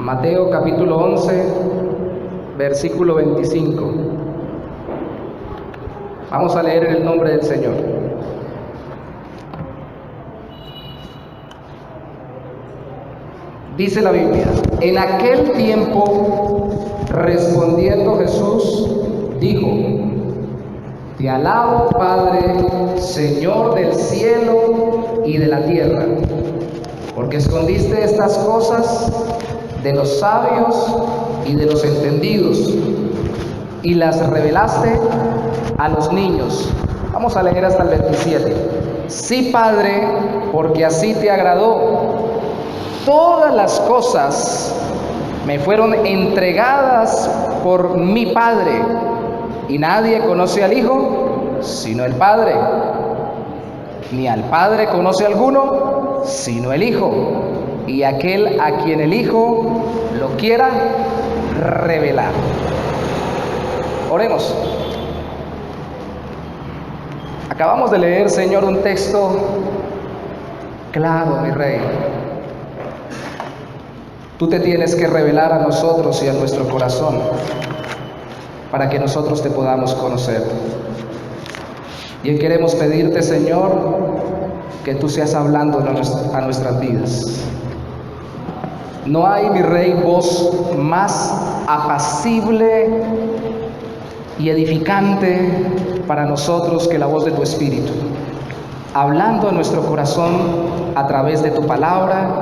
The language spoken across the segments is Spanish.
Mateo capítulo 11, versículo 25. Vamos a leer en el nombre del Señor. Dice la Biblia: en aquel tiempo, respondiendo Jesús, dijo: Te alabo, Padre, Señor del cielo y de la tierra, porque escondiste estas cosas de los sabios y de los entendidos, y las revelaste a los niños. Vamos a leer hasta el 27. Sí, Padre, porque así te agradó. Todas las cosas me fueron entregadas por mi Padre, y nadie conoce al Hijo sino el Padre, ni al Padre conoce alguno sino el Hijo, y aquel a quien el Hijo lo quiera revelar. Oremos. Acabamos de leer, Señor, un texto claro, mi Rey. Tú te tienes que revelar a nosotros y a nuestro corazón para que nosotros te podamos conocer. Y hoy queremos pedirte, Señor, que tú seas hablando a nuestras vidas. No hay, mi Rey, voz más apacible y edificante para nosotros que la voz de tu Espíritu, hablando a nuestro corazón a través de tu palabra,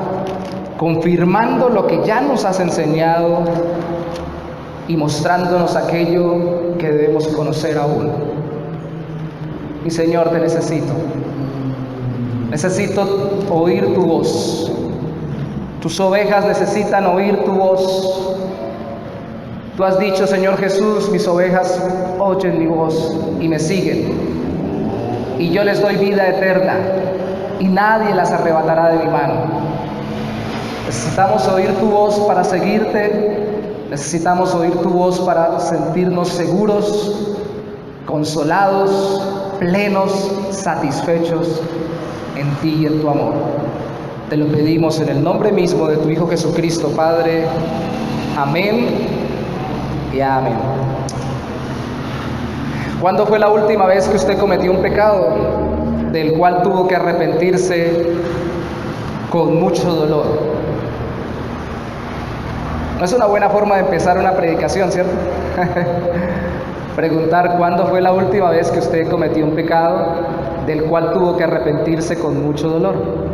confirmando lo que ya nos has enseñado y mostrándonos aquello que debemos conocer aún. Mi Señor, te necesito. Necesito oír tu voz. Tus ovejas necesitan oír tu voz. Tú has dicho, Señor Jesús, mis ovejas oyen mi voz y me siguen, y yo les doy vida eterna, y nadie las arrebatará de mi mano. Necesitamos oír tu voz para seguirte. Necesitamos oír tu voz para sentirnos seguros, consolados, plenos, satisfechos en ti y en tu amor. Te lo pedimos en el nombre mismo de tu Hijo Jesucristo, Padre. Amén y amén. ¿Cuándo fue la última vez que usted cometió un pecado del cual tuvo que arrepentirse con mucho dolor? No es una buena forma de empezar una predicación, ¿cierto? Preguntar cuándo fue la última vez que usted cometió un pecado del cual tuvo que arrepentirse con mucho dolor.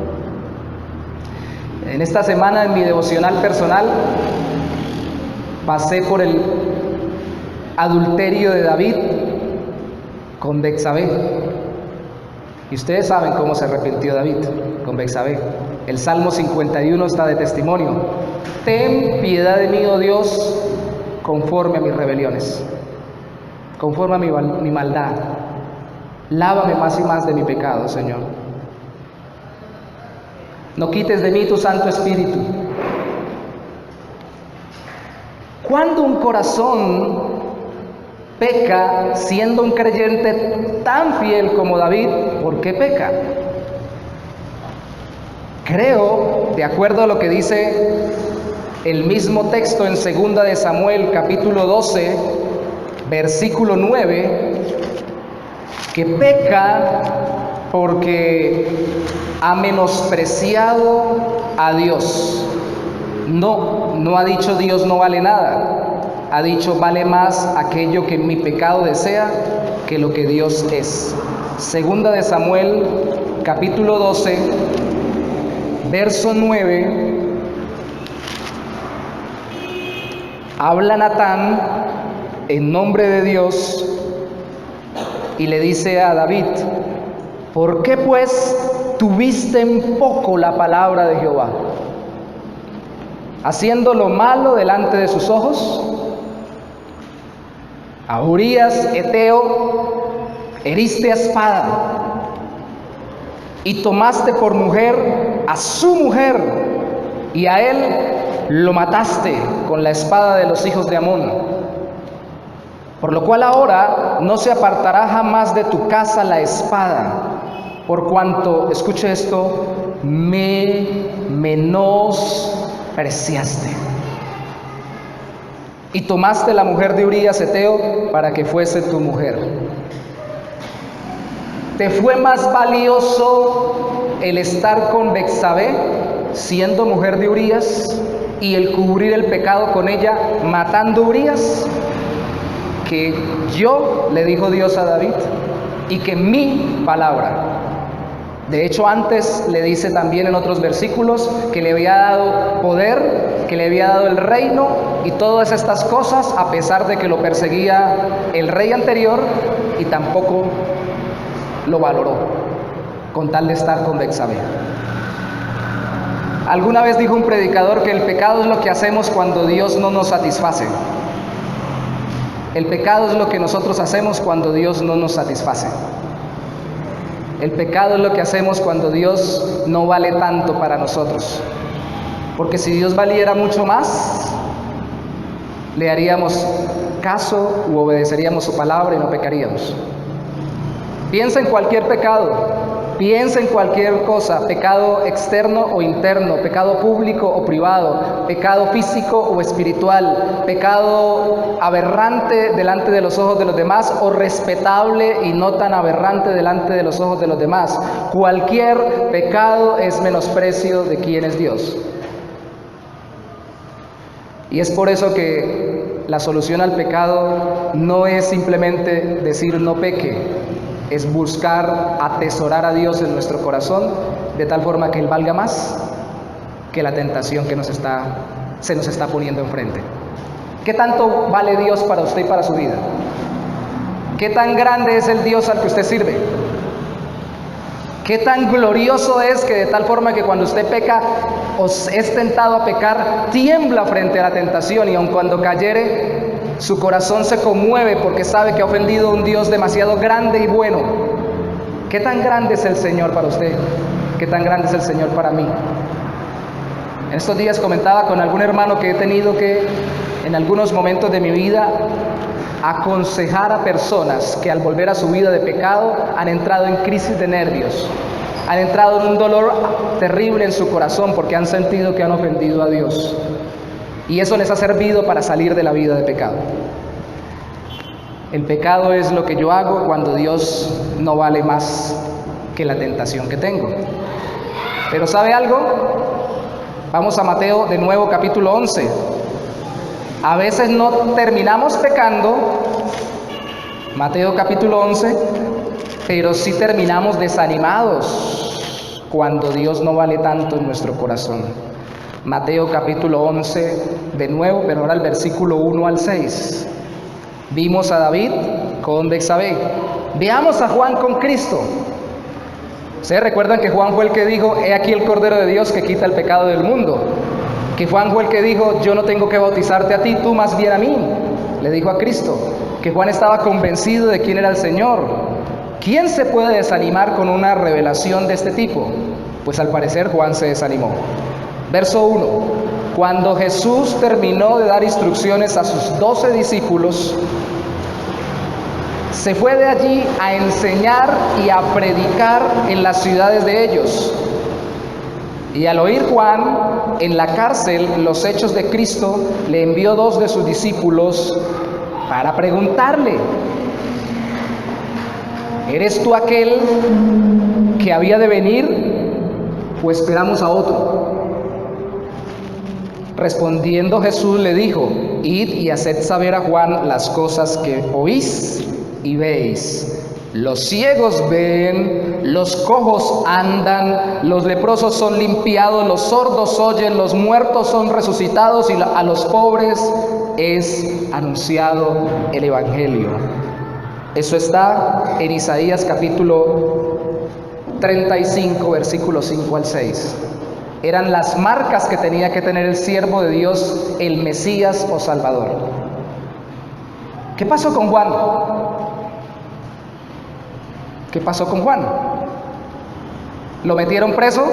En esta semana, en mi devocional personal, pasé por el adulterio de David con Betsabé. Y ustedes saben cómo se arrepintió David con Betsabé. El Salmo 51 está de testimonio. Ten piedad de mí, oh Dios, conforme a mis rebeliones, conforme a mi maldad. Lávame más y más de mi pecado, Señor. No quites de mí tu Santo Espíritu. Cuando un corazón peca, siendo un creyente tan fiel como David, ¿por qué peca? Creo, de acuerdo a lo que dice el mismo texto en 2 de Samuel, capítulo 12, versículo 9, que peca porque ha menospreciado a Dios. No ha dicho Dios no vale nada. Ha dicho vale más aquello que mi pecado desea que lo que Dios es. 2 de Samuel, capítulo 12, verso 9. Habla Natán en nombre de Dios y le dice a David: ¿por qué pues tuviste en poco la palabra de Jehová, haciendo lo malo delante de sus ojos? A Urías Eteo heriste a espada, y tomaste por mujer a su mujer, y a él lo mataste con la espada de los hijos de Amón. Por lo cual ahora no se apartará jamás de tu casa la espada, por cuanto, escuche esto, me menospreciaste. y tomaste la mujer de Urías Heteo para que fuese tu mujer. ¿Te fue más valioso el estar con Betsabé, siendo mujer de Urías, y el cubrir el pecado con ella, matando a Urías, que yo, le dijo Dios a David, y que mi palabra? De hecho, antes le dice también en otros versículos que le había dado poder, que le había dado el reino y todas estas cosas, a pesar de que lo perseguía el rey anterior y tampoco lo valoró, con tal de estar con Betsabé. Alguna vez dijo un predicador que el pecado es lo que hacemos cuando Dios no nos satisface. El pecado es lo que nosotros hacemos cuando Dios no nos satisface. El pecado es lo que hacemos cuando Dios no vale tanto para nosotros. Porque si Dios valiera mucho más, le haríamos caso u obedeceríamos su palabra y no pecaríamos. Piensa en cualquier pecado. Piensa en cualquier cosa, pecado externo o interno, pecado público o privado, pecado físico o espiritual, pecado aberrante delante de los ojos de los demás o respetable y no tan aberrante delante de los ojos de los demás. Cualquier pecado es menosprecio de quién es Dios. Y es por eso que la solución al pecado no es simplemente decir no peque, es buscar atesorar a Dios en nuestro corazón de tal forma que Él valga más que la tentación que se nos está poniendo enfrente. ¿Qué tanto vale Dios para usted y para su vida? ¿Qué tan grande es el Dios al que usted sirve? ¿Qué tan glorioso es que de tal forma que cuando usted peca o es tentado a pecar, tiembla frente a la tentación y aun cuando cayere, su corazón se conmueve porque sabe que ha ofendido a un Dios demasiado grande y bueno? ¿Qué tan grande es el Señor para usted? ¿Qué tan grande es el Señor para mí? En estos días comentaba con algún hermano que he tenido que, en algunos momentos de mi vida, aconsejar a personas que al volver a su vida de pecado han entrado en crisis de nervios, han entrado en un dolor terrible en su corazón porque han sentido que han ofendido a Dios. Y eso les ha servido para salir de la vida de pecado. El pecado es lo que yo hago cuando Dios no vale más que la tentación que tengo. Pero ¿sabe algo? Vamos a Mateo de nuevo, capítulo 11. A veces no terminamos pecando, Mateo capítulo 11, pero sí terminamos desanimados cuando Dios no vale tanto en nuestro corazón. Mateo capítulo 11, de nuevo, pero ahora el versículo 1 al 6. Vimos a David con Betsabé. Veamos a Juan con Cristo. ¿Ustedes recuerdan que Juan fue el que dijo, he aquí el Cordero de Dios que quita el pecado del mundo? Que Juan fue el que dijo, yo no tengo que bautizarte a ti, tú más bien a mí. Le dijo a Cristo. Que Juan estaba convencido de quién era el Señor. ¿Quién se puede desanimar con una revelación de este tipo? Pues al parecer Juan se desanimó. Verso 1. Cuando Jesús terminó de dar instrucciones a sus 12 discípulos, se fue de allí a enseñar y a predicar en las ciudades de ellos. Y al oír Juan en la cárcel los hechos de Cristo, le envió 2 de sus discípulos para preguntarle, ¿eres tú aquel que había de venir o esperamos a otro? Respondiendo Jesús le dijo, id y haced saber a Juan las cosas que oís y veis. Los ciegos ven, los cojos andan, los leprosos son limpiados, los sordos oyen, los muertos son resucitados y a los pobres es anunciado el Evangelio. Eso está en Isaías capítulo 35, versículos 5 al 6. Eran las marcas que tenía que tener el siervo de Dios, el Mesías o Salvador. ¿Qué pasó con Juan? ¿Qué pasó con Juan? ¿Lo metieron preso?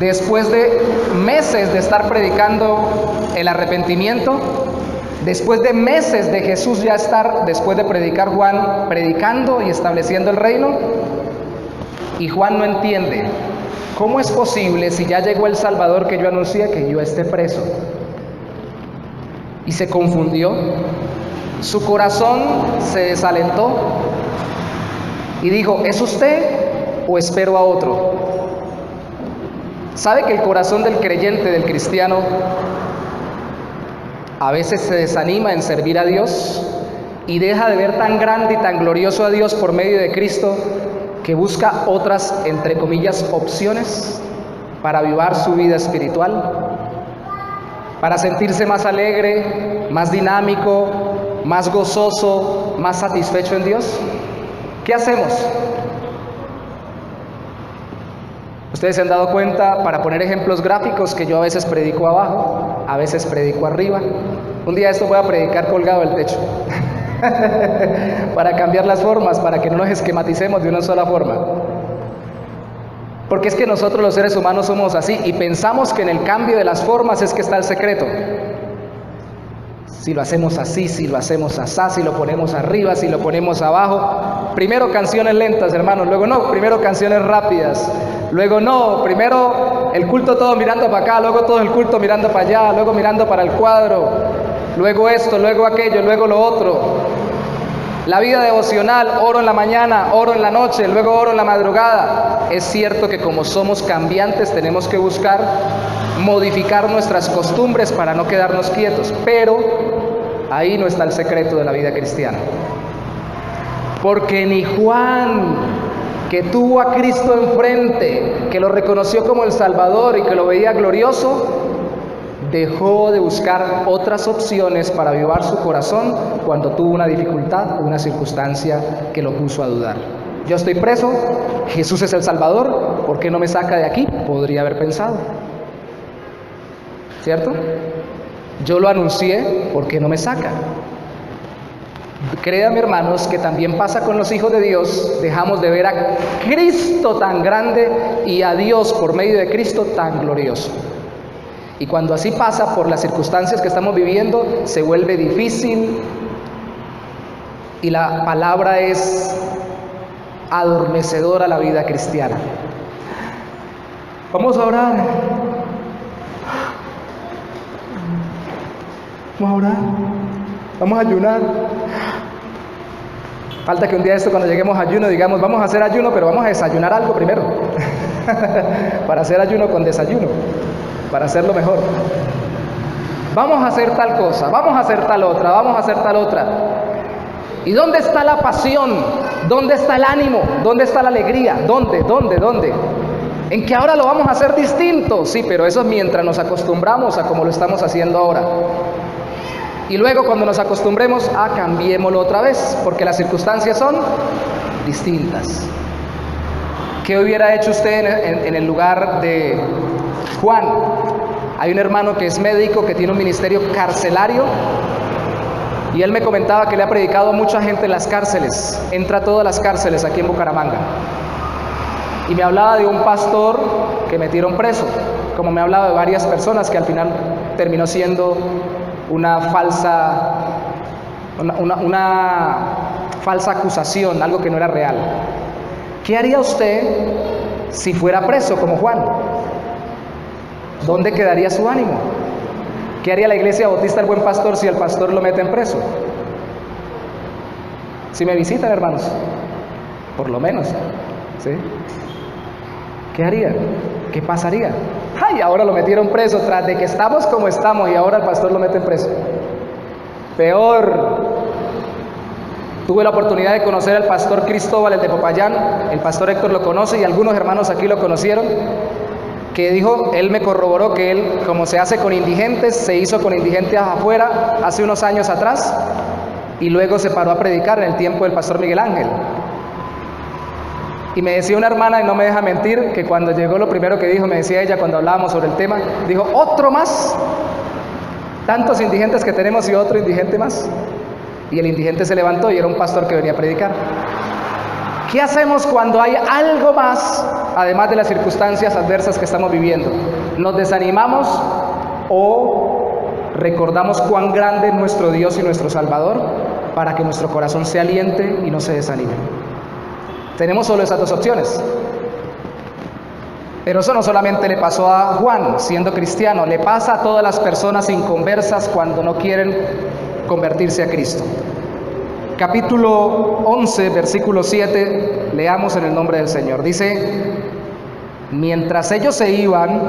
Después de meses de estar predicando el arrepentimiento, después de meses de Jesús ya estar, después de predicar Juan, predicando y estableciendo el reino, y Juan no entiende. ¿Cómo es posible, si ya llegó el Salvador que yo anuncié, que yo esté preso? y se confundió. Su corazón se desalentó y dijo: ¿es usted o espero a otro? ¿Sabe que el corazón del creyente, del cristiano, a veces se desanima en servir a Dios y deja de ver tan grande y tan glorioso a Dios por medio de Cristo, que busca otras, entre comillas, opciones para avivar su vida espiritual, para sentirse más alegre, más dinámico, más gozoso, más satisfecho en Dios? ¿Qué hacemos? Ustedes se han dado cuenta, para poner ejemplos gráficos, que yo a veces predico abajo, a veces predico arriba. Un día esto voy a predicar colgado del techo para cambiar las formas, para que no nos esquematicemos de una sola forma. Porque es que nosotros los seres humanos somos así y pensamos que en el cambio de las formas es que está el secreto. Si lo hacemos así, si lo hacemos asá, si lo ponemos arriba, si lo ponemos abajo. Primero canciones lentas, hermanos, luego no, primero canciones rápidas, luego no, primero el culto todo mirando para acá, luego todo el culto mirando para allá, luego mirando para el cuadro, luego esto, luego aquello, luego lo otro. La vida devocional, oro en la mañana, oro en la noche, luego oro en la madrugada. Es cierto que como somos cambiantes tenemos que buscar modificar nuestras costumbres para no quedarnos quietos, pero ahí no está el secreto de la vida cristiana. Porque ni Juan, que tuvo a Cristo enfrente, que lo reconoció como el Salvador y que lo veía glorioso, dejó de buscar otras opciones para avivar su corazón cuando tuvo una dificultad, una circunstancia que lo puso a dudar. Yo estoy preso, Jesús es el Salvador, ¿por qué no me saca de aquí? Podría haber pensado, ¿cierto? Yo lo anuncié, ¿por qué no me saca? Créanme, hermanos, que también pasa con los hijos de Dios. Dejamos de ver a Cristo tan grande y a Dios por medio de Cristo tan glorioso. Y cuando así pasa por las circunstancias que estamos viviendo, se vuelve difícil y la palabra es adormecedora la vida cristiana. Vamos a orar. Vamos a orar. Vamos a ayunar. Falta que un día cuando lleguemos a ayuno digamos: vamos a hacer ayuno, pero vamos a desayunar algo primero para hacer ayuno con desayuno, para hacerlo mejor. Vamos a hacer tal cosa, vamos a hacer tal otra, vamos a hacer tal otra. ¿Y dónde está la pasión? ¿Dónde está el ánimo? ¿Dónde está la alegría? ¿Dónde? En que ahora lo vamos a hacer distinto. Sí, pero eso es mientras nos acostumbramos a como lo estamos haciendo ahora. Y luego cuando nos acostumbremos, cambiémoslo otra vez, porque las circunstancias son distintas. ¿Qué hubiera hecho usted en el lugar de Juan? Hay un hermano que es médico, que tiene un ministerio carcelario, y él me comentaba que le ha predicado a mucha gente en las cárceles. Entra a todas las cárceles aquí en Bucaramanga. Y me hablaba de un pastor que metieron preso, como me hablaba de varias personas que al final terminó siendo una falsa acusación, algo que no era real. ¿Qué haría usted si fuera preso como Juan? ¿Dónde quedaría su ánimo? ¿Qué haría la Iglesia Bautista del Buen Pastor si el pastor lo meten preso? Si me visitan, hermanos, por lo menos, ¿sí? ¿Qué haría? ¿Qué pasaría? ¡Ay! Ahora lo metieron preso, tras de que estamos como estamos, y ahora el pastor lo meten preso. Peor. Tuve la oportunidad de conocer al pastor Cristóbal, el de Popayán. El pastor Héctor lo conoce y algunos hermanos aquí lo conocieron. Que dijo, él me corroboró que él, como se hace con indigentes, se hizo con indigentes afuera hace unos años atrás, y luego se paró a predicar en el tiempo del pastor Miguel Ángel. Y me decía una hermana, y no me deja mentir, que cuando llegó lo primero que dijo, me decía ella cuando hablábamos sobre el tema, dijo: otro más, tantos indigentes que tenemos y otro indigente más. Y el indigente se levantó y era un pastor que venía a predicar. ¿Qué hacemos cuando hay algo más, además de las circunstancias adversas que estamos viviendo? ¿Nos desanimamos o recordamos cuán grande es nuestro Dios y nuestro Salvador para que nuestro corazón se aliente y no se desanime? Tenemos solo esas dos opciones. Pero eso no solamente le pasó a Juan, siendo cristiano, le pasa a todas las personas inconversas cuando no quieren convertirse a Cristo. Capítulo 11, versículo 7, leamos en el nombre del Señor. Dice: mientras ellos se iban,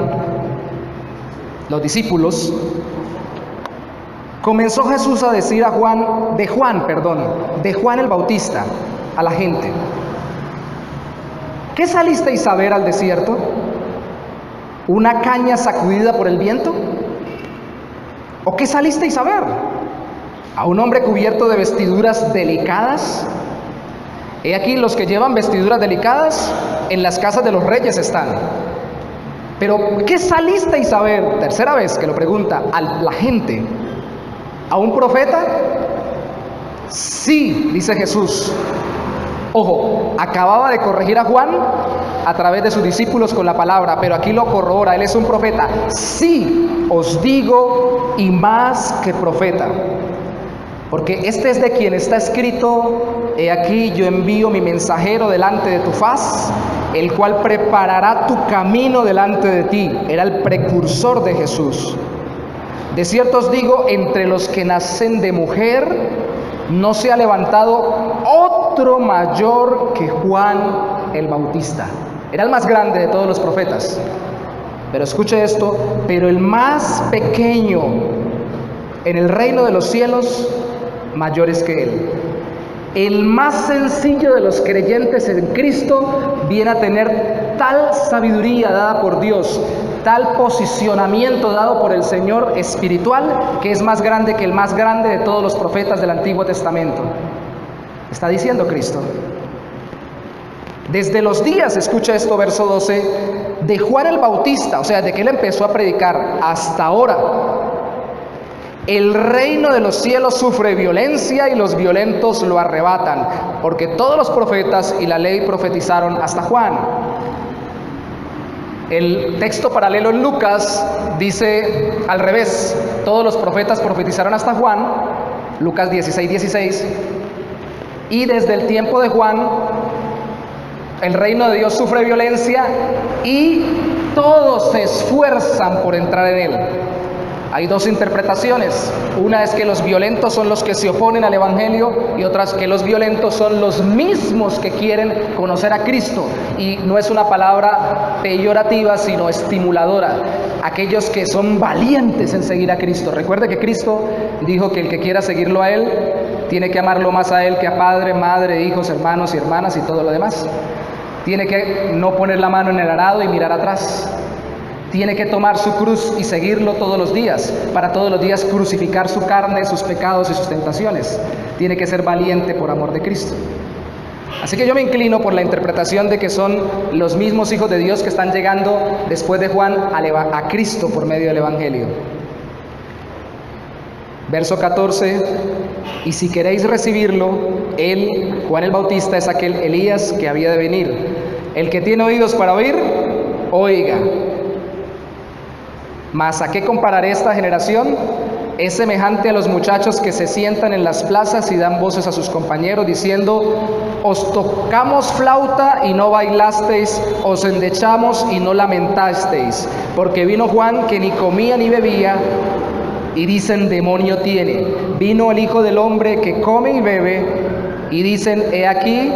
los discípulos, comenzó Jesús a decir de Juan el Bautista, a la gente: ¿qué salisteis a ver al desierto? ¿Una caña sacudida por el viento? ¿O qué salisteis a ver? ¿A un hombre cubierto de vestiduras delicadas? He aquí, los que llevan vestiduras delicadas en las casas de los reyes están. Pero ¿qué salisteis a ver? Tercera vez que lo pregunta a la gente. ¿A un profeta? Sí, dice Jesús. Ojo, acababa de corregir a Juan a través de sus discípulos con la palabra, pero aquí lo corrobora, él es un profeta. Sí, os digo, y más que profeta. Porque este es de quien está escrito: he aquí yo envío mi mensajero delante de tu faz, el cual preparará tu camino delante de ti. Era el precursor de Jesús. De cierto os digo, entre los que nacen de mujer, no se ha levantado otro mayor que Juan el Bautista. Era el más grande de todos los profetas. Pero escuche esto: pero el más pequeño en el reino de los cielos, mayor es que él. El más sencillo de los creyentes en Cristo viene a tener tal sabiduría dada por Dios, tal posicionamiento dado por el Señor espiritual, que es más grande que el más grande de todos los profetas del Antiguo Testamento. Está diciendo Cristo. Desde los días, escucha esto, verso 12, de Juan el Bautista, o sea, de que él empezó a predicar hasta ahora, el reino de los cielos sufre violencia y los violentos lo arrebatan, porque todos los profetas y la ley profetizaron hasta Juan. El texto paralelo en Lucas dice al revés: todos los profetas profetizaron hasta Juan, Lucas 16:16, y desde el tiempo de Juan el reino de Dios sufre violencia y todos se esfuerzan por entrar en él. Hay dos interpretaciones: una es que los violentos son los que se oponen al Evangelio, y otra es que los violentos son los mismos que quieren conocer a Cristo. Y no es una palabra peyorativa, sino estimuladora. Aquellos que son valientes en seguir a Cristo. Recuerde que Cristo dijo que el que quiera seguirlo a Él, tiene que amarlo más a Él que a padre, madre, hijos, hermanos y hermanas y todo lo demás. Tiene que no poner la mano en el arado y mirar atrás. Tiene que tomar su cruz y seguirlo todos los días, para todos los días crucificar su carne, sus pecados y sus tentaciones. Tiene que ser valiente por amor de Cristo. Así que yo me inclino por la interpretación de que son los mismos hijos de Dios que están llegando después de Juan a Cristo por medio del Evangelio. Verso 14: y si queréis recibirlo, él, Juan el Bautista, es aquel Elías que había de venir. El que tiene oídos para oír, oiga. Mas ¿a qué compararé esta generación? Es semejante a los muchachos que se sientan en las plazas y dan voces a sus compañeros diciendo: os tocamos flauta y no bailasteis, os endechamos y no lamentasteis, porque vino Juan que ni comía ni bebía, y dicen: demonio tiene. Vino el Hijo del Hombre que come y bebe, y dicen: he aquí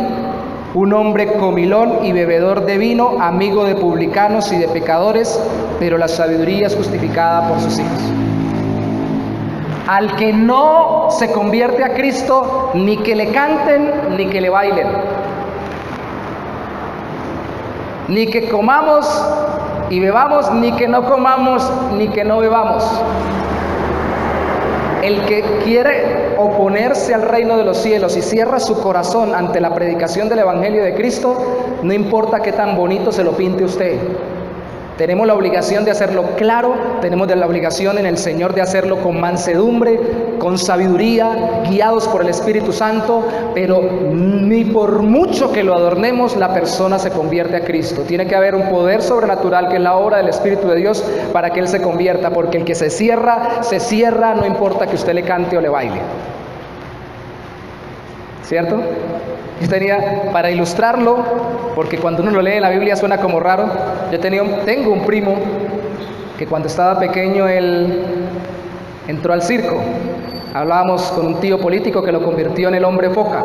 un hombre comilón y bebedor de vino, amigo de publicanos y de pecadores, pero la sabiduría es justificada por sus hijos. Al que no se convierte a Cristo, ni que le canten, ni que le bailen, ni que comamos y bebamos, ni que no comamos, ni que no bebamos. El que quiere oponerse al reino de los cielos y cierra su corazón ante la predicación del Evangelio de Cristo, no importa qué tan bonito se lo pinte usted. Tenemos la obligación de hacerlo claro, tenemos la obligación en el Señor de hacerlo con mansedumbre, con sabiduría, guiados por el Espíritu Santo, pero ni por mucho que lo adornemos, la persona se convierte a Cristo. Tiene que haber un poder sobrenatural, que es la obra del Espíritu de Dios, para que Él se convierta, porque el que se cierra, no importa que usted le cante o le baile. ¿cierto? Yo tenía, para ilustrarlo, porque cuando uno lo lee en la Biblia suena como raro, tengo un primo que cuando estaba pequeño él entró al circo. Hablábamos con un tío político que lo convirtió en el hombre foca.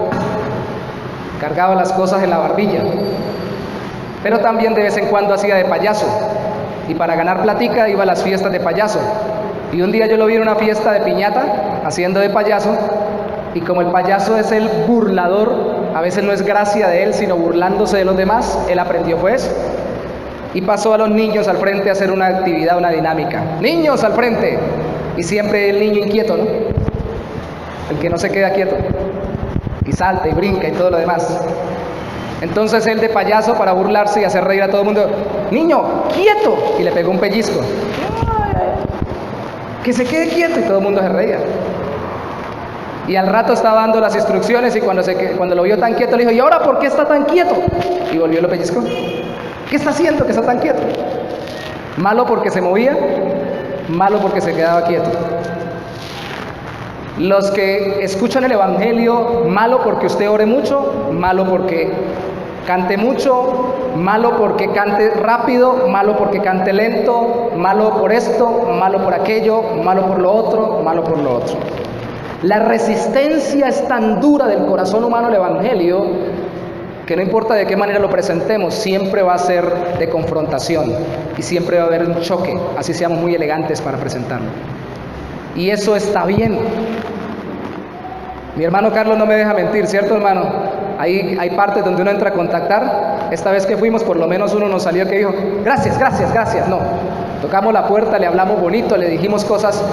Cargaba las cosas en la barbilla, pero también de vez en cuando hacía de payaso, y para ganar platica iba a las fiestas de payaso. Y un día yo lo vi en una fiesta de piñata haciendo de payaso, y como el payaso es el burlador, a veces no es gracia de él sino burlándose de los demás, él aprendió fue eso, y pasó a los niños al frente a hacer una actividad, una dinámica. Niños al frente, y siempre el niño inquieto, ¿no? El que no se queda quieto y salta y brinca y todo lo demás. Entonces él de payaso, para burlarse y hacer reír a todo el mundo: niño, quieto, y le pegó un pellizco, que se quede quieto, y todo el mundo se reía. Y al rato estaba dando las instrucciones, y cuando lo vio tan quieto le dijo: ¿y ahora por qué está tan quieto? Y volvió y lo pellizcó. ¿Qué está haciendo que está tan quieto? Malo porque se movía, malo porque se quedaba quieto. Los que escuchan el Evangelio, malo porque usted ore mucho, malo porque cante mucho, malo porque cante rápido, malo porque cante lento, malo por esto, malo por aquello, malo por lo otro, malo por lo otro. La resistencia es tan dura del corazón humano al Evangelio que no importa de qué manera lo presentemos, siempre va a ser de confrontación y siempre va a haber un choque, así seamos muy elegantes para presentarlo. Y eso está bien. Mi hermano Carlos no me deja mentir, ¿cierto, hermano? Hay partes donde uno entra a contactar. Esta vez que fuimos, por lo menos uno nos salió que dijo: gracias, gracias, gracias. No, tocamos la puerta, le hablamos bonito, le dijimos cosas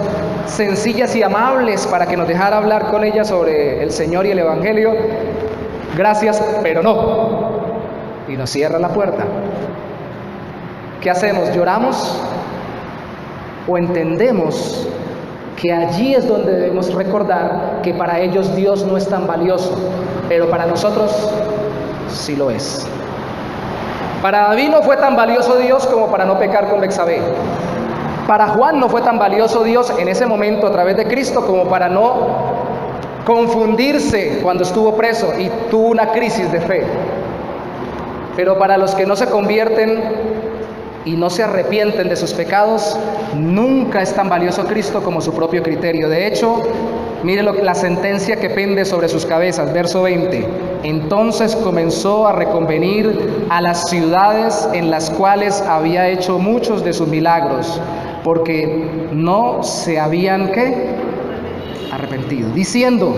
sencillas y amables para que nos dejara hablar con ella sobre el Señor y el Evangelio. Gracias, pero no. Y nos cierra la puerta. ¿Qué hacemos? ¿Lloramos? ¿O entendemos que allí es donde debemos recordar que para ellos Dios no es tan valioso, pero para nosotros sí lo es? Para David no fue tan valioso Dios como para no pecar con Betsabé. Para Juan no fue tan valioso Dios en ese momento a través de Cristo como para no confundirse cuando estuvo preso y tuvo una crisis de fe. Pero para los que no se convierten y no se arrepienten de sus pecados, nunca es tan valioso Cristo como su propio criterio. De hecho, mire la sentencia que pende sobre sus cabezas, verso 20. Entonces comenzó a reconvenir a las ciudades en las cuales había hecho muchos de sus milagros, porque no se habían ¿qué? Arrepentido, diciendo,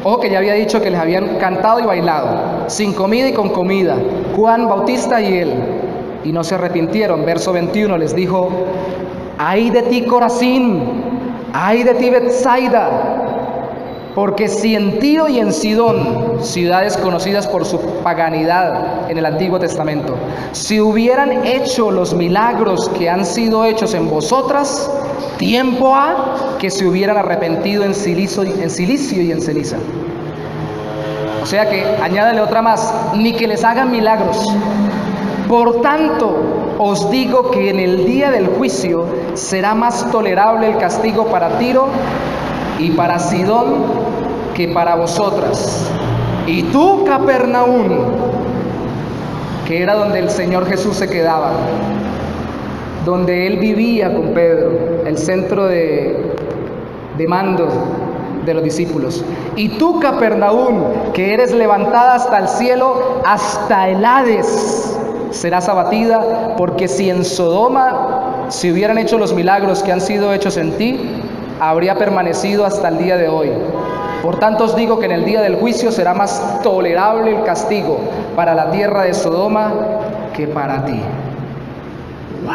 ojo que ya había dicho que les habían cantado y bailado, sin comida y con comida, Juan Bautista y él, y no se arrepintieron. Verso 21 les dijo: ay de ti Corazín, ay de ti Betsaida, porque si en Tiro y en Sidón, ciudades conocidas por su paganidad en el Antiguo Testamento, si hubieran hecho los milagros que han sido hechos en vosotras, tiempo ha que se hubieran arrepentido en silicio y en ceniza. O sea que, añádale otra más, ni que les hagan milagros. Por tanto, os digo que en el día del juicio será más tolerable el castigo para Tiro y para Sidón que para vosotras. Y tú, Capernaum, que era donde el Señor Jesús se quedaba, donde Él vivía con Pedro, el centro de mando de los discípulos. Y tú, Capernaum, que eres levantada hasta el cielo, hasta el Hades serás abatida, porque si en Sodoma se hubieran hecho los milagros que han sido hechos en ti, habría permanecido hasta el día de hoy. Por tanto os digo que en el día del juicio será más tolerable el castigo para la tierra de Sodoma que para ti. ¡Wow!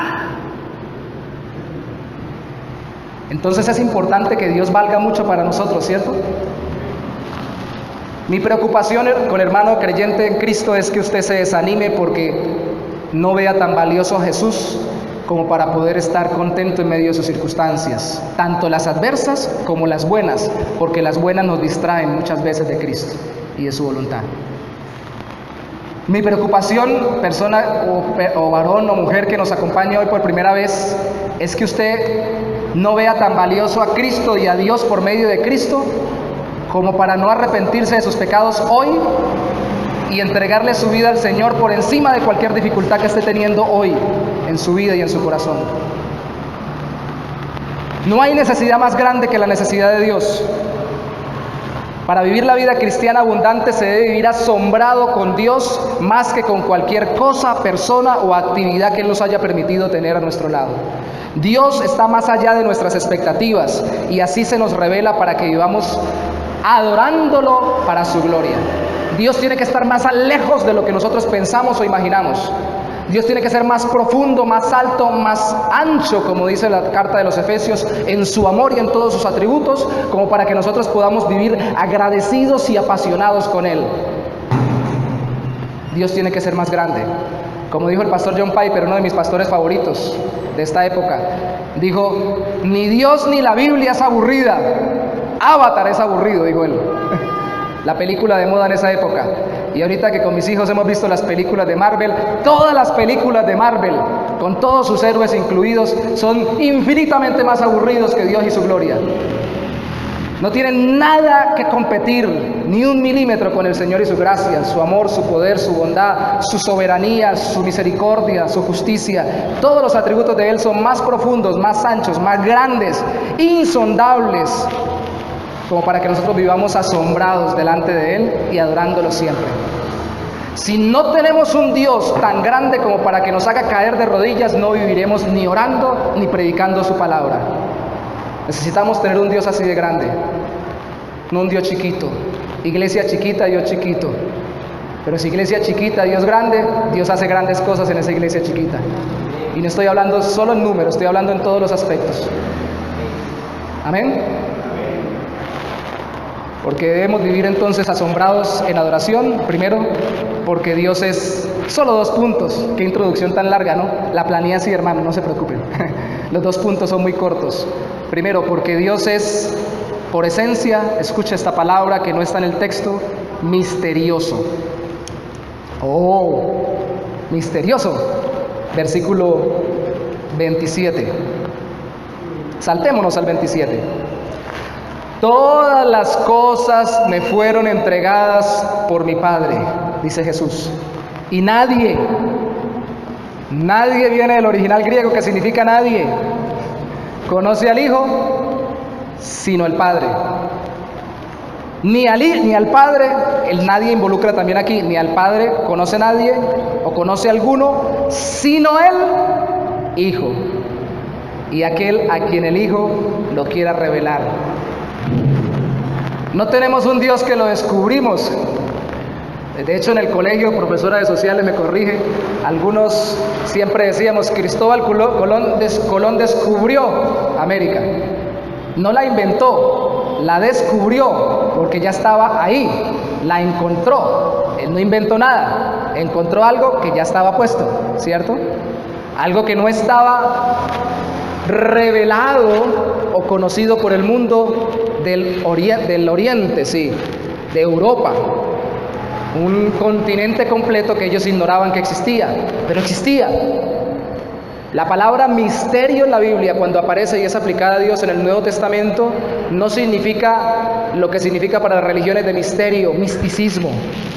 Entonces es importante que Dios valga mucho para nosotros, ¿cierto? Mi preocupación con el hermano creyente en Cristo es que usted se desanime porque no vea tan valioso a Jesús como para poder estar contento en medio de sus circunstancias, tanto las adversas como las buenas, porque las buenas nos distraen muchas veces de Cristo y de su voluntad. Mi preocupación, persona o varón o mujer que nos acompaña hoy por primera vez, es que usted no vea tan valioso a Cristo y a Dios por medio de Cristo como para no arrepentirse de sus pecados hoy y entregarle su vida al Señor por encima de cualquier dificultad que esté teniendo hoy en su vida y en su corazón. No hay necesidad más grande que la necesidad de Dios. Para vivir la vida cristiana abundante se debe vivir asombrado con Dios más que con cualquier cosa, persona o actividad que Él nos haya permitido tener a nuestro lado. Dios está más allá de nuestras expectativas y así se nos revela para que vivamos adorándolo para su gloria. Dios tiene que estar más lejos de lo que nosotros pensamos o imaginamos. Dios tiene que ser más profundo, más alto, más ancho, como dice la carta de los Efesios, en su amor y en todos sus atributos, como para que nosotros podamos vivir agradecidos y apasionados con Él. Dios tiene que ser más grande. Como dijo el pastor John Piper, uno de mis pastores favoritos de esta época, dijo: ni Dios ni la Biblia es aburrida, Avatar es aburrido, dijo él. La película de moda en esa época. Y ahorita que con mis hijos hemos visto las películas de Marvel, todas las películas de Marvel, con todos sus héroes incluidos, son infinitamente más aburridos que Dios y su gloria. No tienen nada que competir, ni un milímetro, con el Señor y su gracia, su amor, su poder, su bondad, su soberanía, su misericordia, su justicia. Todos los atributos de Él son más profundos, más anchos, más grandes, insondables, como para que nosotros vivamos asombrados delante de Él y adorándolo siempre. Si no tenemos un Dios tan grande como para que nos haga caer de rodillas, no viviremos ni orando ni predicando su palabra. Necesitamos tener un Dios así de grande, no un Dios chiquito. Iglesia chiquita, Dios chiquito. Pero si iglesia chiquita, Dios grande, Dios hace grandes cosas en esa iglesia chiquita. Y no estoy hablando solo en números, estoy hablando en todos los aspectos. Amén. Porque debemos vivir entonces asombrados en adoración. Primero, porque Dios es... Solo 2 puntos. Qué introducción tan larga, ¿no? La planeé así, hermano, no se preocupen. Los 2 puntos son muy cortos. Primero, porque Dios es, por esencia, escucha esta palabra que no está en el texto, misterioso. Oh, misterioso. Versículo 27. Saltémonos al 27. Todas las cosas me fueron entregadas por mi Padre, dice Jesús. Y nadie viene del original griego que significa nadie, conoce al Hijo sino el Padre. Ni al Padre, el nadie involucra también aquí, ni al Padre conoce nadie o conoce alguno, sino el Hijo. Y aquel a quien el Hijo lo quiera revelar. No tenemos un Dios que lo descubrimos. De hecho, en el colegio, profesora de sociales me corrige, algunos siempre decíamos: Cristóbal Colón descubrió América. No la inventó, la descubrió, porque ya estaba ahí, la encontró. Él no inventó nada, encontró algo que ya estaba puesto, ¿cierto? Algo que no estaba revelado o conocido por el mundo del oriente, sí, de Europa, un continente completo que ellos ignoraban que existía, pero existía. La palabra misterio en la Biblia, cuando aparece y es aplicada a Dios en el Nuevo Testamento, no significa lo que significa para las religiones de misterio, misticismo.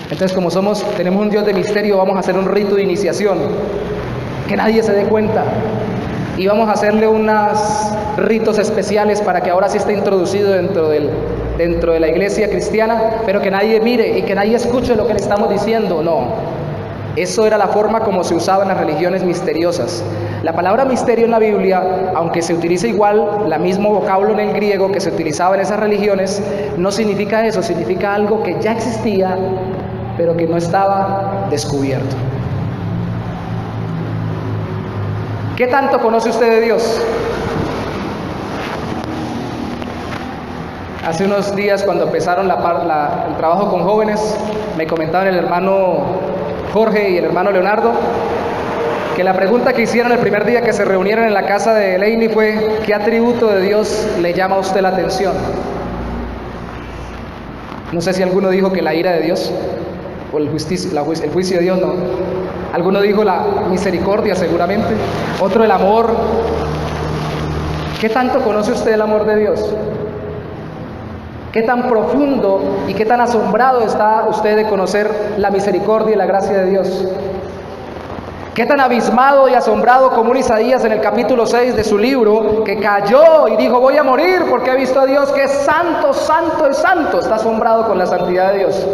Entonces, como tenemos un Dios de misterio, vamos a hacer un rito de iniciación, que nadie se dé cuenta. Y vamos a hacerle unos ritos especiales para que ahora sí esté introducido dentro de la iglesia cristiana, pero que nadie mire y que nadie escuche lo que le estamos diciendo. No, eso era la forma como se usaba en las religiones misteriosas. La palabra misterio en la Biblia, aunque se utiliza igual, la mismo vocablo en el griego que se utilizaba en esas religiones, no significa eso, significa algo que ya existía, pero que no estaba descubierto. ¿Qué tanto conoce usted de Dios? Hace unos días, cuando empezaron el trabajo con jóvenes, me comentaban el hermano Jorge y el hermano Leonardo que la pregunta que hicieron el primer día que se reunieron en la casa de Elaine fue: ¿qué atributo de Dios le llama a usted la atención? No sé si alguno dijo que la ira de Dios o el juicio de Dios, no. Alguno dijo la misericordia, seguramente. Otro, el amor. ¿Qué tanto conoce usted el amor de Dios? ¿Qué tan profundo y qué tan asombrado está usted de conocer la misericordia y la gracia de Dios? ¿Qué tan abismado y asombrado como un Isaías en el capítulo 6 de su libro, que cayó y dijo: voy a morir porque he visto a Dios que es santo, santo y santo? Está asombrado con la santidad de Dios.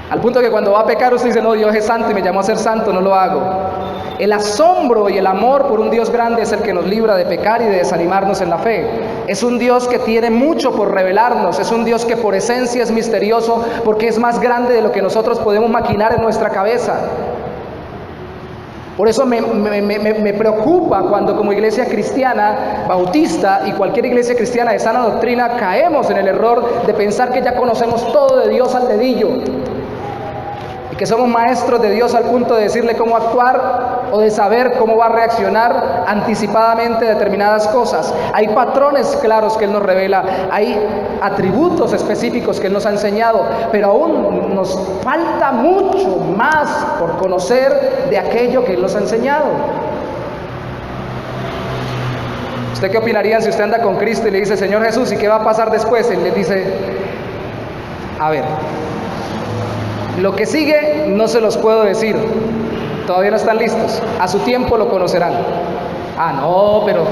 Al punto que cuando va a pecar usted dice: no, Dios es santo y me llamó a ser santo, no lo hago. El asombro y el amor por un Dios grande es el que nos libra de pecar y de desanimarnos en la fe. Es un Dios que tiene mucho por revelarnos, es un Dios que por esencia es misterioso, porque es más grande de lo que nosotros podemos maquinar en nuestra cabeza. Por eso me preocupa cuando como iglesia cristiana bautista y cualquier iglesia cristiana de sana doctrina caemos en el error de pensar que ya conocemos todo de Dios al dedillo y que somos maestros de Dios al punto de decirle cómo actuar o de saber cómo va a reaccionar anticipadamente a determinadas cosas. Hay patrones claros que Él nos revela, hay atributos específicos que Él nos ha enseñado, pero aún nos falta mucho más por conocer de aquello que Él nos ha enseñado. ¿Usted qué opinaría si usted anda con Cristo y le dice: Señor Jesús, ¿y qué va a pasar después? Él le dice: a ver, lo que sigue no se los puedo decir, todavía no están listos, a su tiempo lo conocerán. Ah, no, pero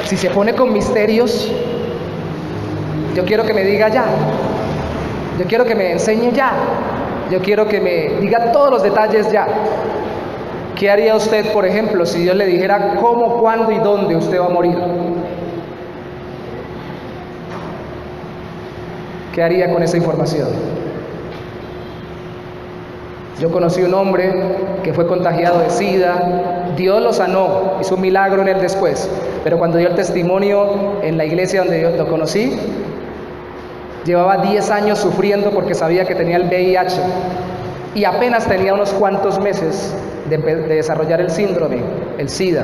si se pone con misterios, yo quiero que me diga ya, yo quiero que me enseñe ya, yo quiero que me diga todos los detalles ya. ¿Qué haría usted, por ejemplo, si Dios le dijera cómo, cuándo y dónde usted va a morir? ¿Qué haría con esa información? Yo conocí un hombre que fue contagiado de SIDA, Dios lo sanó, hizo un milagro en él después, pero cuando dio el testimonio en la iglesia donde yo lo conocí, llevaba 10 años sufriendo porque sabía que tenía el VIH y apenas tenía unos cuantos meses de desarrollar el síndrome, el SIDA.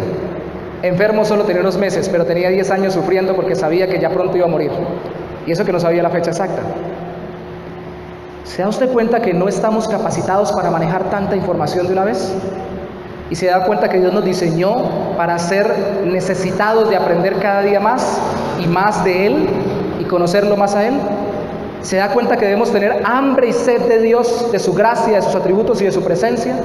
Enfermo solo tenía unos meses, pero tenía 10 años sufriendo porque sabía que ya pronto iba a morir, y eso que no sabía la fecha exacta. ¿Se da usted cuenta que no estamos capacitados para manejar tanta información de una vez? ¿Y se da cuenta que Dios nos diseñó para ser necesitados de aprender cada día más y más de Él y conocerlo más a Él? ¿Se da cuenta que debemos tener hambre y sed de Dios, de su gracia, de sus atributos y de su presencia?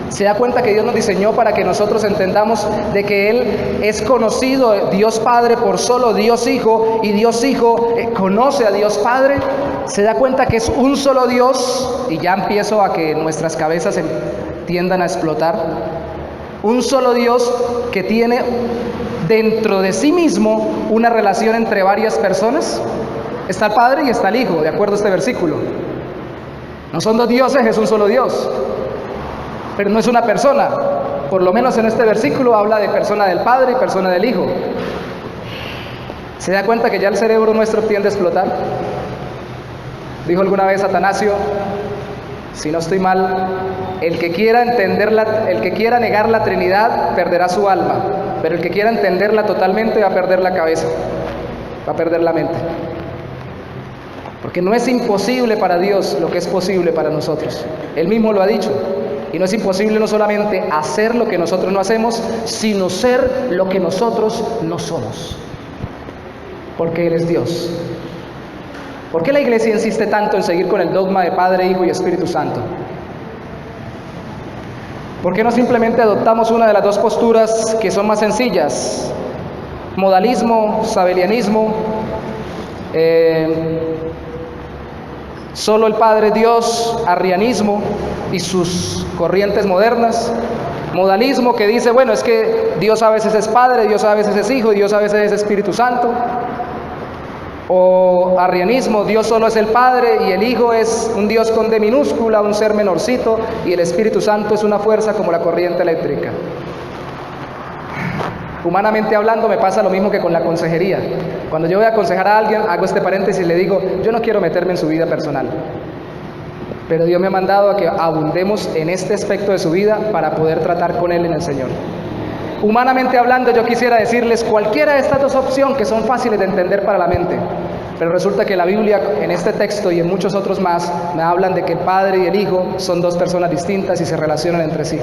¿Se da cuenta que Dios nos diseñó para que nosotros entendamos de que Él es conocido, Dios Padre, por solo Dios Hijo, y Dios Hijo conoce a Dios Padre? ¿Se da cuenta que es un solo Dios? Y ya empiezo a que nuestras cabezas tiendan a explotar. Un solo Dios que tiene dentro de sí mismo una relación entre varias personas. Está el Padre y está el Hijo, de acuerdo a este versículo. No son dos dioses, es un solo Dios. Pero no es una persona. Por lo menos en este versículo habla de persona del Padre y persona del Hijo. ¿Se da cuenta que ya el cerebro nuestro tiende a explotar? Dijo alguna vez Atanasio, si no estoy mal, el que quiera negar la Trinidad perderá su alma, pero el que quiera entenderla totalmente va a perder la cabeza, va a perder la mente. Porque no es imposible para Dios lo que es posible para nosotros. Él mismo lo ha dicho. Y no es imposible no solamente hacer lo que nosotros no hacemos, sino ser lo que nosotros no somos. Porque Él es Dios. ¿Por qué la iglesia insiste tanto en seguir con el dogma de Padre, Hijo y Espíritu Santo? ¿Por qué no simplemente adoptamos una de las dos posturas que son más sencillas? Modalismo, sabelianismo, solo el Padre Dios, arrianismo y sus corrientes modernas. Modalismo que dice, bueno, es que Dios a veces es Padre, Dios a veces es Hijo, Dios a veces es Espíritu Santo. O arrianismo, Dios solo es el Padre y el Hijo es un Dios con D minúscula, un ser menorcito, y el Espíritu Santo es una fuerza como la corriente eléctrica. Humanamente hablando me pasa lo mismo que con la consejería. Cuando yo voy a aconsejar a alguien, hago este paréntesis y le digo, yo no quiero meterme en su vida personal, pero Dios me ha mandado a que abundemos en este aspecto de su vida para poder tratar con Él en el Señor. Humanamente hablando, yo quisiera decirles cualquiera de estas dos opciones que son fáciles de entender para la mente, pero resulta que la Biblia, en este texto y en muchos otros más, me hablan de que el Padre y el Hijo son dos personas distintas y se relacionan entre sí.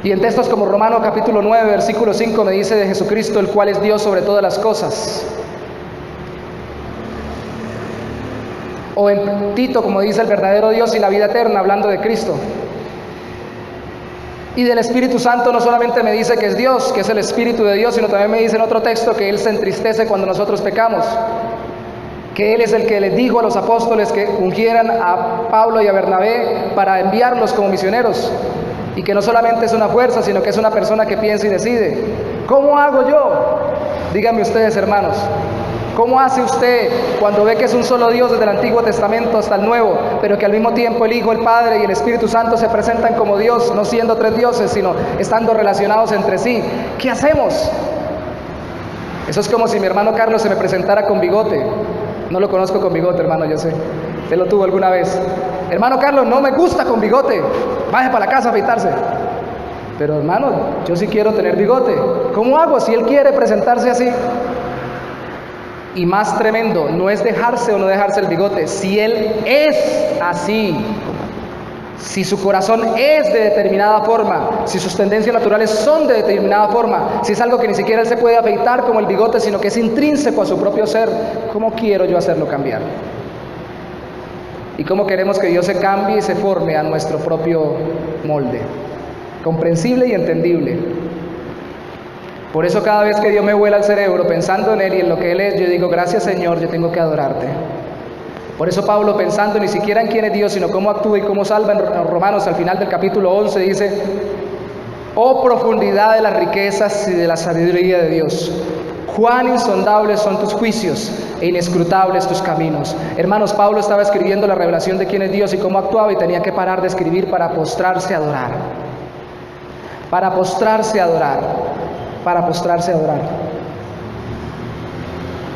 Y en textos como Romanos capítulo 9, versículo 5 me dice de Jesucristo, el cual es Dios sobre todas las cosas. O en Tito, como dice el verdadero Dios y la vida eterna, hablando de Cristo. Y del Espíritu Santo no solamente me dice que es Dios, que es el Espíritu de Dios, sino también me dice en otro texto que Él se entristece cuando nosotros pecamos. Que Él es el que les dijo a los apóstoles que ungieran a Pablo y a Bernabé para enviarlos como misioneros. Y que no solamente es una fuerza, sino que es una persona que piensa y decide. ¿Cómo hago yo? Díganme ustedes, hermanos. ¿Cómo hace usted cuando ve que es un solo Dios desde el Antiguo Testamento hasta el Nuevo, pero que al mismo tiempo el Hijo, el Padre y el Espíritu Santo se presentan como Dios, no siendo tres dioses, sino estando relacionados entre sí? ¿Qué hacemos? Eso es como si mi hermano Carlos se me presentara con bigote. No lo conozco con bigote, hermano, yo sé. Usted lo tuvo alguna vez. Hermano Carlos, no me gusta con bigote. Vaya para la casa a afeitarse. Pero hermano, yo sí quiero tener bigote. ¿Cómo hago si él quiere presentarse así? Y más tremendo, no es dejarse o no dejarse el bigote. Si él es así, si su corazón es de determinada forma, si sus tendencias naturales son de determinada forma, si es algo que ni siquiera él se puede afeitar como el bigote, sino que es intrínseco a su propio ser, ¿cómo quiero yo hacerlo cambiar? ¿Y cómo queremos que Dios se cambie y se forme a nuestro propio molde? Comprensible y entendible. Por eso cada vez que Dios me vuela el cerebro pensando en Él y en lo que Él es, yo digo, gracias Señor, yo tengo que adorarte. Por eso Pablo, pensando ni siquiera en quién es Dios, sino cómo actúa y cómo salva en Romanos, al final del capítulo 11, dice: oh profundidad de las riquezas y de la sabiduría de Dios, cuán insondables son tus juicios e inescrutables tus caminos. Hermanos, Pablo estaba escribiendo la revelación de quién es Dios y cómo actuaba, y tenía que parar de escribir para postrarse a adorar. Para postrarse a adorar. Para postrarse a adorar.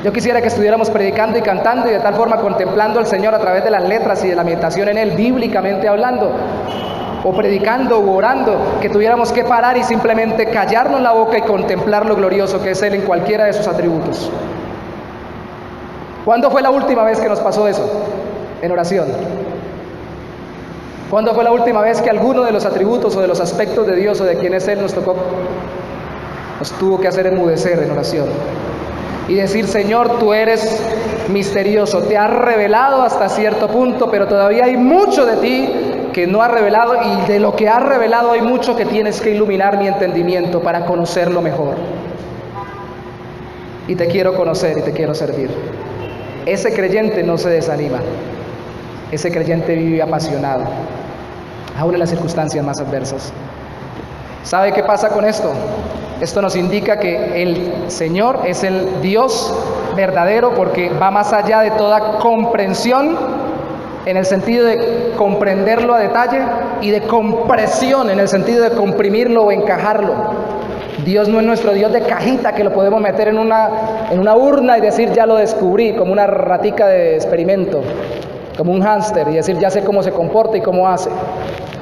Yo quisiera que estuviéramos predicando y cantando y de tal forma contemplando al Señor a través de las letras y de la meditación en Él, bíblicamente hablando, o predicando o orando, que tuviéramos que parar y simplemente callarnos la boca y contemplar lo glorioso que es Él en cualquiera de sus atributos. ¿Cuándo fue la última vez que nos pasó eso? En oración. ¿Cuándo fue la última vez que alguno de los atributos o de los aspectos de Dios o de quién es Él nos tuvo que hacer enmudecer en oración? Y decir: Señor, tú eres misterioso, te has revelado hasta cierto punto, pero todavía hay mucho de ti que no has revelado, y de lo que has revelado hay mucho que tienes que iluminar mi entendimiento para conocerlo mejor. Y te quiero conocer y te quiero servir. Ese creyente no se desanima, ese creyente vive apasionado, aún en las circunstancias más adversas. ¿Sabe qué pasa con esto? Esto nos indica que el Señor es el Dios verdadero, porque va más allá de toda comprensión, en el sentido de comprenderlo a detalle, y de compresión, en el sentido de comprimirlo o encajarlo. Dios no es nuestro Dios de cajita que lo podemos meter en una urna y decir: ya lo descubrí, como una ratica de experimento, como un hámster, y decir: ya sé cómo se comporta y cómo hace.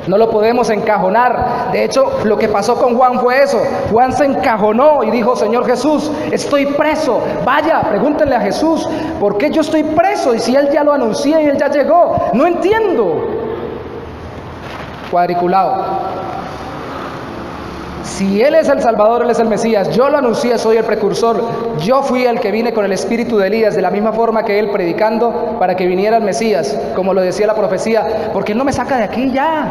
No lo podemos encajonar. De hecho, lo que pasó con Juan fue eso. Juan se encajonó y dijo: Señor Jesús, estoy preso. Vaya, pregúntenle a Jesús, ¿por qué yo estoy preso? Y si Él ya lo anuncié y Él ya llegó. No entiendo. Cuadriculado. Si Él es el Salvador, Él es el Mesías, yo lo anuncié, soy el precursor, yo fui el que vine con el espíritu de Elías, de la misma forma que Él, predicando para que viniera el Mesías, como lo decía la profecía. ¿Por qué Él no me saca de aquí ya?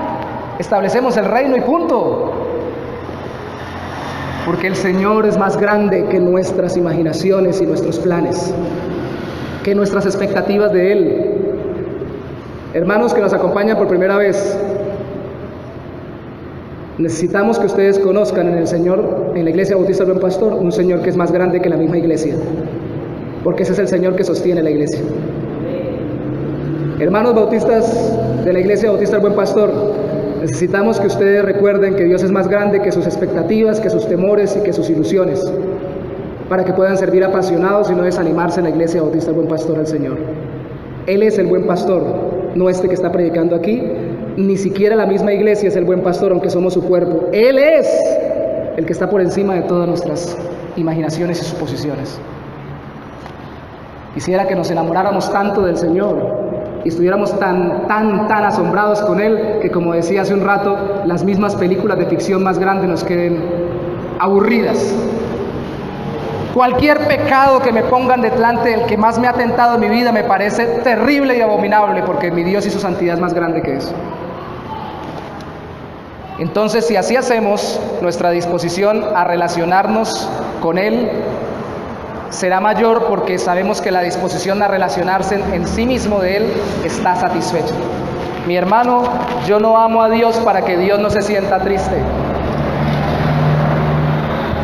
Establecemos el reino y punto. Porque el Señor es más grande que nuestras imaginaciones y nuestros planes, que nuestras expectativas de Él. Hermanos que nos acompañan por primera vez, necesitamos que ustedes conozcan en el Señor, en la Iglesia Bautista del Buen Pastor, un Señor que es más grande que la misma iglesia, porque ese es el Señor que sostiene la iglesia. Hermanos bautistas de la Iglesia Bautista del Buen Pastor, necesitamos que ustedes recuerden que Dios es más grande que sus expectativas, que sus temores y que sus ilusiones, para que puedan servir apasionados y no desanimarse en la Iglesia Bautista del Buen Pastor al Señor. Él es el buen pastor, no este que está predicando aquí. Ni siquiera la misma iglesia es el buen pastor, aunque somos su cuerpo. Él es el que está por encima de todas nuestras imaginaciones y suposiciones. Quisiera que nos enamoráramos tanto del Señor y estuviéramos tan asombrados con Él, que, como decía hace un rato, las mismas películas de ficción más grandes nos queden aburridas. Cualquier pecado que me pongan delante, el que más me ha tentado en mi vida, me parece terrible y abominable, porque mi Dios y su santidad es más grande que eso. Entonces, si así hacemos, nuestra disposición a relacionarnos con Él será mayor, porque sabemos que la disposición a relacionarse en sí mismo de Él está satisfecha. Mi hermano, yo no amo a Dios para que Dios no se sienta triste.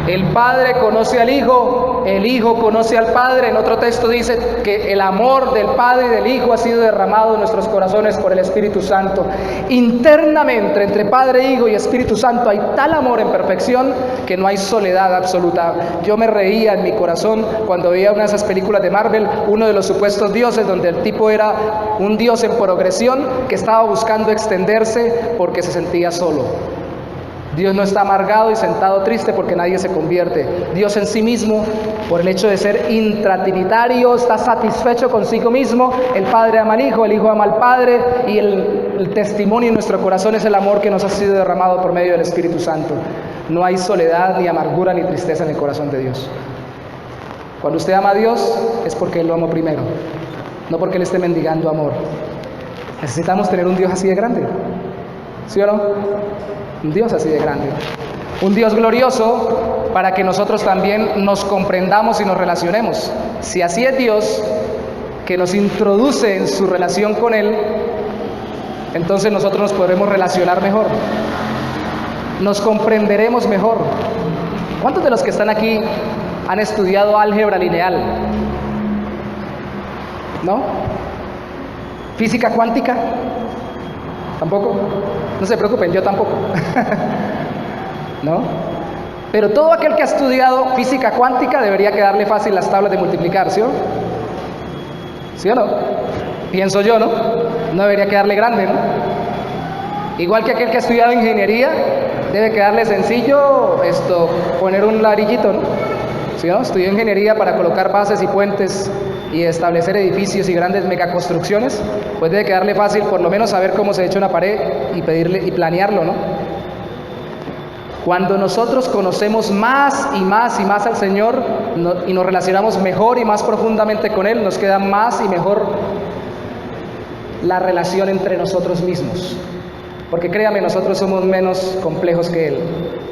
El Padre conoce al Hijo, el Hijo conoce al Padre. En otro texto dice que el amor del Padre y del Hijo ha sido derramado en nuestros corazones por el Espíritu Santo. Internamente, entre Padre, Hijo y Espíritu Santo, hay tal amor en perfección que no hay soledad absoluta. Yo me reía en mi corazón cuando veía una de esas películas de Marvel, uno de los supuestos dioses, donde el tipo era un dios en progresión que estaba buscando extenderse porque se sentía solo. Dios no está amargado y sentado triste porque nadie se convierte. Dios en sí mismo, por el hecho de ser intratrinitario, está satisfecho consigo mismo. El Padre ama al Hijo, el Hijo ama al Padre, y el testimonio en nuestro corazón es el amor que nos ha sido derramado por medio del Espíritu Santo. No hay soledad, ni amargura, ni tristeza en el corazón de Dios. Cuando usted ama a Dios, es porque Él lo amó primero, no porque Él esté mendigando amor. Necesitamos tener un Dios así de grande, ¿sí o no? Un Dios así de grande, un Dios glorioso, para que nosotros también nos comprendamos y nos relacionemos. Si así es Dios, que nos introduce en su relación con Él, entonces nosotros nos podremos relacionar mejor, nos comprenderemos mejor. ¿Cuántos de los que están aquí han estudiado álgebra lineal? ¿No? ¿Física cuántica? ¿Tampoco? No se preocupen, yo tampoco. ¿No? Pero todo aquel que ha estudiado física cuántica debería quedarle fácil las tablas de multiplicar, ¿sí o no? ¿Sí o no? Pienso yo, ¿no? No debería quedarle grande, ¿no? Igual que aquel que ha estudiado ingeniería, debe quedarle sencillo poner un ladrillito, ¿no? ¿Sí o no? Estudió ingeniería para colocar bases y puentes y establecer edificios y grandes megaconstrucciones, pues debe quedarle fácil por lo menos saber cómo se echa una pared y pedirle y planearlo, ¿no? Cuando nosotros conocemos más y más y más al Señor y nos relacionamos mejor y más profundamente con Él, nos queda más y mejor la relación entre nosotros mismos. Porque créame, nosotros somos menos complejos que Él.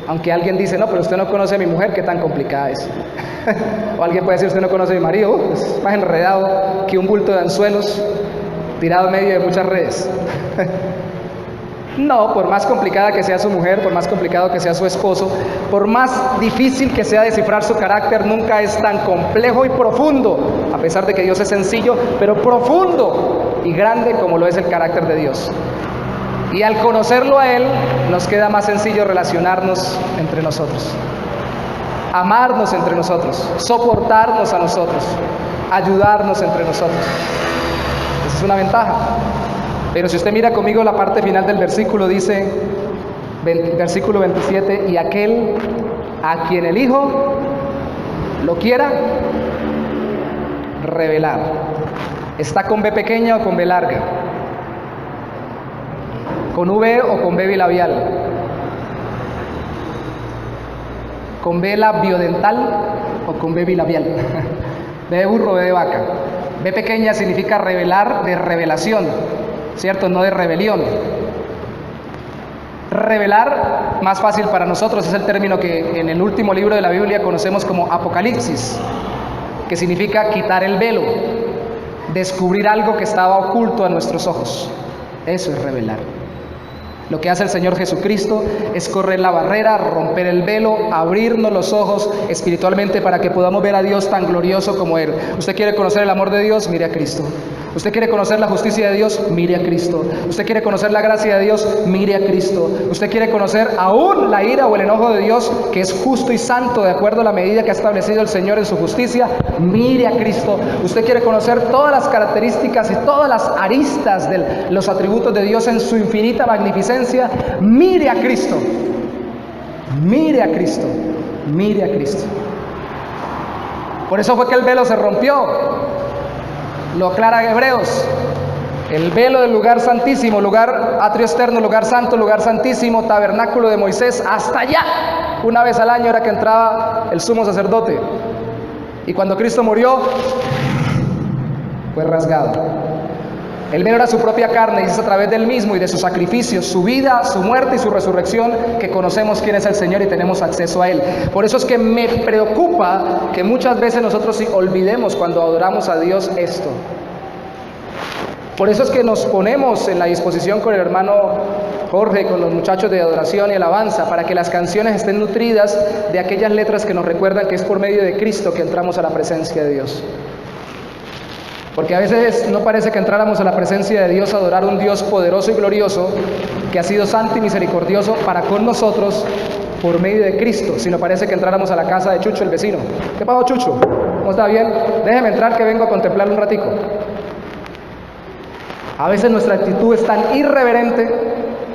Aunque alguien dice, no, pero usted no conoce a mi mujer, ¿qué tan complicada es? O alguien puede decir, usted no conoce a mi marido, es más enredado que un bulto de anzuelos tirado en medio de muchas redes. No, por más complicada que sea su mujer, por más complicado que sea su esposo, por más difícil que sea descifrar su carácter, nunca es tan complejo y profundo, a pesar de que Dios es sencillo, pero profundo y grande como lo es el carácter de Dios. Y al conocerlo a Él, nos queda más sencillo relacionarnos entre nosotros, amarnos entre nosotros, soportarnos a nosotros, ayudarnos entre nosotros. Esa es una ventaja. Pero si usted mira conmigo la parte final del versículo, dice, versículo 27, y aquel a quien el Hijo lo quiera revelar. ¿Está con B pequeña o con B larga? ¿Con V o con B bilabial? ¿Con B labiodental o con B bilabial? B de burro, B de vaca. B pequeña significa revelar, de revelación, ¿cierto? No de rebelión. Revelar, más fácil para nosotros, es el término que en el último libro de la Biblia conocemos como Apocalipsis, que significa quitar el velo, descubrir algo que estaba oculto a nuestros ojos. Eso es revelar. Lo que hace el Señor Jesucristo es correr la barrera, romper el velo, abrirnos los ojos espiritualmente para que podamos ver a Dios tan glorioso como Él. ¿Usted quiere conocer el amor de Dios? Mire a Cristo. ¿Usted quiere conocer la justicia de Dios? Mire a Cristo. ¿Usted quiere conocer la gracia de Dios? Mire a Cristo. ¿Usted quiere conocer aún la ira o el enojo de Dios, que es justo y santo de acuerdo a la medida que ha establecido el Señor en su justicia? Mire a Cristo. ¿Usted quiere conocer todas las características y todas las aristas de los atributos de Dios en su infinita magnificencia? Mire a Cristo. Mire a Cristo. Mire a Cristo. Por eso fue que el velo se rompió. Lo aclara Hebreos. El velo del lugar santísimo, lugar atrio externo, lugar santo, lugar santísimo, tabernáculo de Moisés, hasta allá. Una vez al año era que entraba el sumo sacerdote. Y cuando Cristo murió, fue rasgado. El velo era su propia carne y es a través del mismo y de su sacrificio, su vida, su muerte y su resurrección que conocemos quién es el Señor y tenemos acceso a Él. Por eso es que me preocupa que muchas veces nosotros olvidemos cuando adoramos a Dios esto. Por eso es que nos ponemos en la disposición con el hermano Jorge, con los muchachos de adoración y alabanza, para que las canciones estén nutridas de aquellas letras que nos recuerdan que es por medio de Cristo que entramos a la presencia de Dios. Porque a veces no parece que entráramos a la presencia de Dios a adorar a un Dios poderoso y glorioso, que ha sido santo y misericordioso para con nosotros por medio de Cristo, sino parece que entráramos a la casa de Chucho, el vecino. ¿Qué pasó, Chucho? ¿Cómo está? ¿Bien? Déjeme entrar que vengo a contemplarlo un ratico. A veces nuestra actitud es tan irreverente,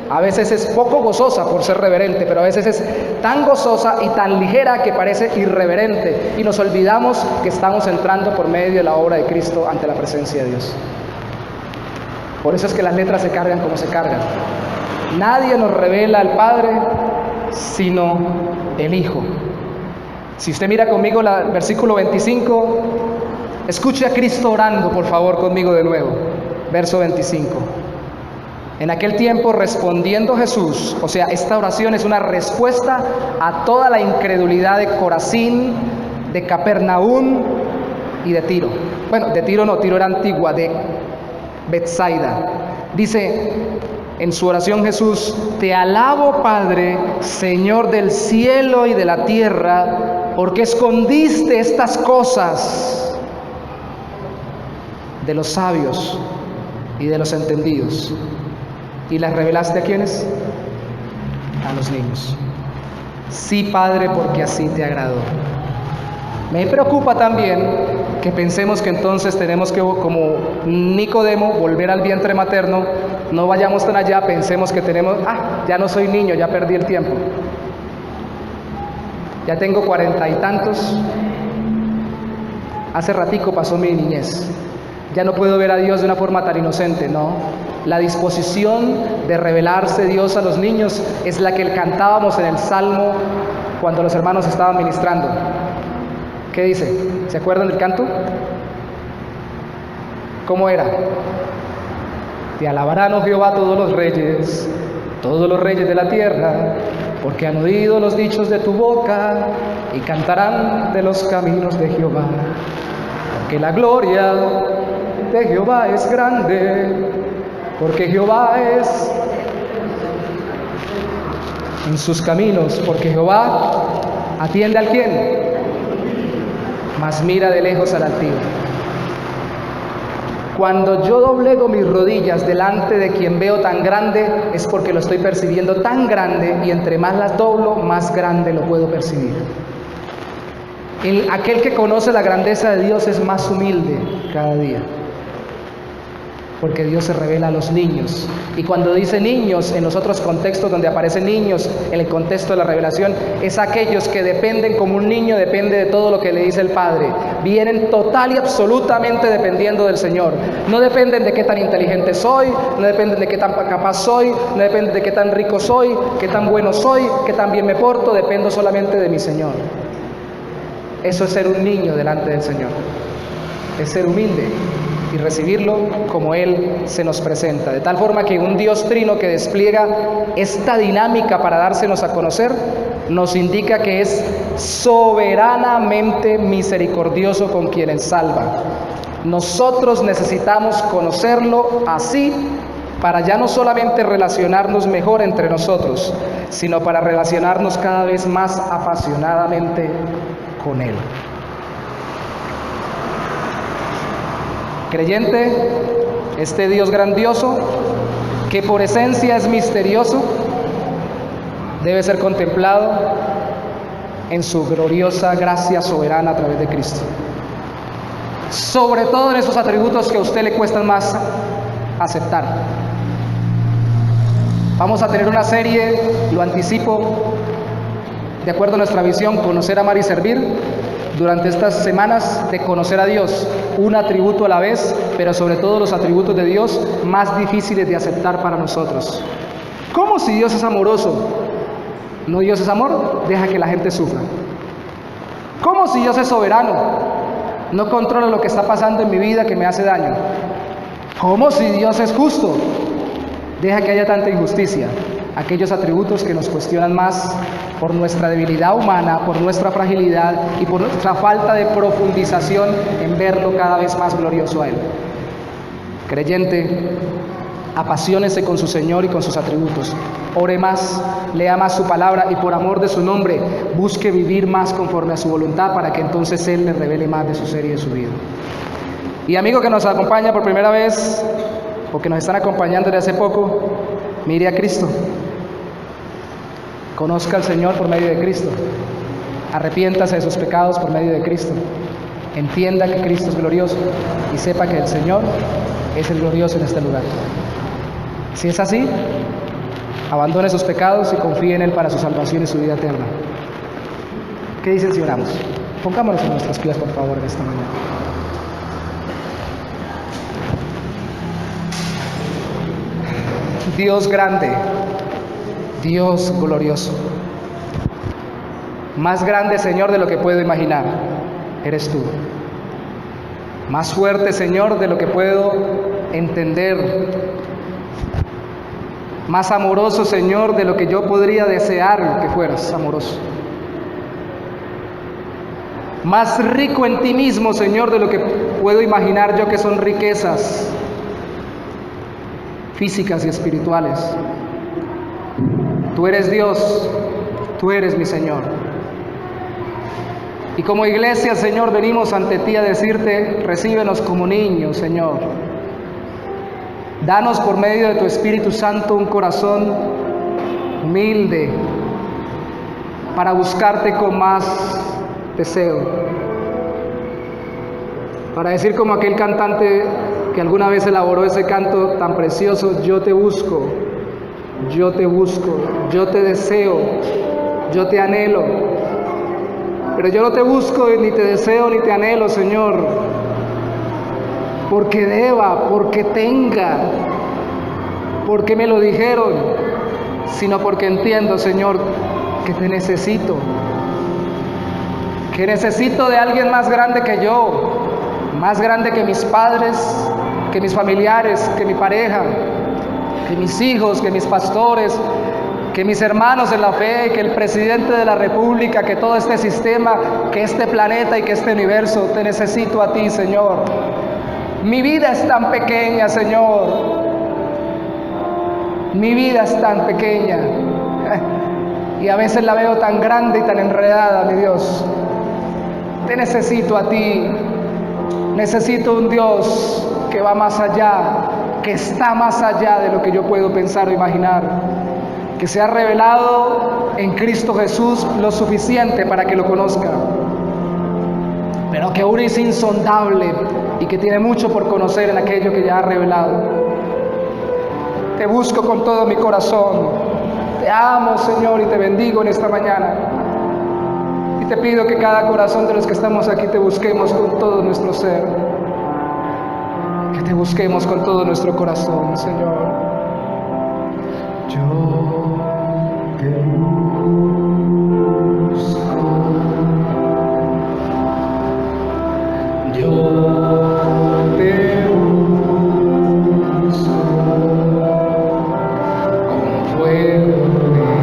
a veces es poco gozosa por ser reverente, pero a veces es tan gozosa y tan ligera que parece irreverente y nos olvidamos que estamos entrando por medio de la obra de Cristo ante la presencia de Dios. Por eso es que las letras se cargan como se cargan. Nadie nos revela al Padre sino el Hijo. Si usted mira conmigo el versículo 25, escuche a Cristo orando, por favor, conmigo de nuevo. Verso 25. En aquel tiempo, respondiendo Jesús, o sea, esta oración es una respuesta a toda la incredulidad de Corazín, de Capernaum y de Tiro. Bueno, de Tiro no, Tiro era antigua, de Betsaida. Dice en su oración Jesús: te alabo, Padre, Señor del cielo y de la tierra, porque escondiste estas cosas de los sabios y de los entendidos, y las revelaste ¿a quiénes? A los niños. Sí, Padre, porque así te agradó. Me preocupa también que pensemos que entonces tenemos que, como Nicodemo, volver al vientre materno. No vayamos tan allá, pensemos que tenemos, ya no soy niño, ya perdí el tiempo. Ya tengo 40 y tantos. Hace ratico pasó mi niñez. Ya no puedo ver a Dios de una forma tan inocente, ¿no? La disposición de revelarse Dios a los niños es la que cantábamos en el Salmo cuando los hermanos estaban ministrando. ¿Qué dice? ¿Se acuerdan del canto? ¿Cómo era? Te alabarán, oh Jehová, todos los reyes de la tierra, porque han oído los dichos de tu boca y cantarán de los caminos de Jehová. Porque la gloria de Jehová es grande, porque Jehová es en sus caminos, porque Jehová atiende al quién, mas mira de lejos al altivo. Cuando yo doblego mis rodillas delante de quien veo tan grande, es porque lo estoy percibiendo tan grande, y entre más las doblo, más grande lo puedo percibir. Aquel que conoce la grandeza de Dios es más humilde cada día, porque Dios se revela a los niños. Y cuando dice niños, en los otros contextos donde aparecen niños, en el contexto de la revelación, es aquellos que dependen, como un niño depende de todo lo que le dice el Padre. Vienen total y absolutamente dependiendo del Señor. No dependen de qué tan inteligente soy, no dependen de qué tan capaz soy, no dependen de qué tan rico soy, qué tan bueno soy, qué tan bien me porto. Dependo solamente de mi Señor. Eso es ser un niño delante del Señor. Es ser humilde y recibirlo como Él se nos presenta, de tal forma que un Dios trino que despliega esta dinámica para dársenos a conocer, nos indica que es soberanamente misericordioso con quienes salva. Nosotros necesitamos conocerlo así, para ya no solamente relacionarnos mejor entre nosotros, sino para relacionarnos cada vez más apasionadamente con Él. Creyente, este Dios grandioso, que por esencia es misterioso, debe ser contemplado en su gloriosa gracia soberana a través de Cristo. Sobre todo en esos atributos que a usted le cuestan más aceptar. Vamos a tener una serie, lo anticipo, de acuerdo a nuestra visión, conocer, amar y servir, durante estas semanas de conocer a Dios, un atributo a la vez, pero sobre todo los atributos de Dios más difíciles de aceptar para nosotros. ¿Cómo si Dios es amoroso? ¿No Dios es amor? Deja que la gente sufra. ¿Cómo si Dios es soberano? No controla lo que está pasando en mi vida que me hace daño. ¿Cómo si Dios es justo? Deja que haya tanta injusticia. Aquellos atributos que nos cuestionan más por nuestra debilidad humana, por nuestra fragilidad y por nuestra falta de profundización en verlo cada vez más glorioso a Él. Creyente, apaciónese con su Señor y con sus atributos. Ore más, lea más su palabra y por amor de su nombre busque vivir más conforme a su voluntad para que entonces Él le revele más de su ser y de su vida. Y amigo que nos acompaña por primera vez o que nos están acompañando desde hace poco, mire a Cristo. Conozca al Señor por medio de Cristo. Arrepiéntase de sus pecados por medio de Cristo. Entienda que Cristo es glorioso y sepa que el Señor es el glorioso en este lugar. Si es así, abandone sus pecados y confíe en Él para su salvación y su vida eterna. ¿Qué dicen si oramos? Pongámonos en nuestras pies, por favor, en esta mañana. Dios grande, Dios glorioso, más grande, Señor, de lo que puedo imaginar, eres tú. Más fuerte, Señor, de lo que puedo entender. Más amoroso, Señor, de lo que yo podría desear que fueras amoroso. Más rico en ti mismo, Señor, de lo que puedo imaginar yo que son riquezas físicas y espirituales. Tú eres Dios, tú eres mi Señor. Y como iglesia, Señor, venimos ante ti a decirte, recíbenos como niños, Señor. Danos por medio de tu Espíritu Santo un corazón humilde para buscarte con más deseo. Para decir como aquel cantante que alguna vez elaboró ese canto tan precioso, yo te busco, yo te deseo, yo te anhelo. Pero yo no te busco, ni te deseo, ni te anhelo, Señor, porque deba, porque tenga, porque me lo dijeron, sino porque entiendo, Señor, que te necesito, que necesito de alguien más grande que yo, más grande que mis padres, que mis familiares, que mi pareja, que mis hijos, que mis pastores, que mis hermanos en la fe, que el presidente de la República, que todo este sistema, que este planeta y que este universo. Te necesito a ti, Señor. Mi vida es tan pequeña, Señor. Mi vida es tan pequeña. Y a veces la veo tan grande y tan enredada, mi Dios. Te necesito a ti. Necesito un Dios que va más allá, que está más allá de lo que yo puedo pensar o imaginar, que se ha revelado en Cristo Jesús lo suficiente para que lo conozca, pero que aún es insondable y que tiene mucho por conocer en aquello que ya ha revelado. Te busco con todo mi corazón, te amo, Señor, y te bendigo en esta mañana. Y te pido que cada corazón de los que estamos aquí te busquemos con todo nuestro ser, que te busquemos con todo nuestro corazón, Señor. Yo te busco, yo te busco con fuego de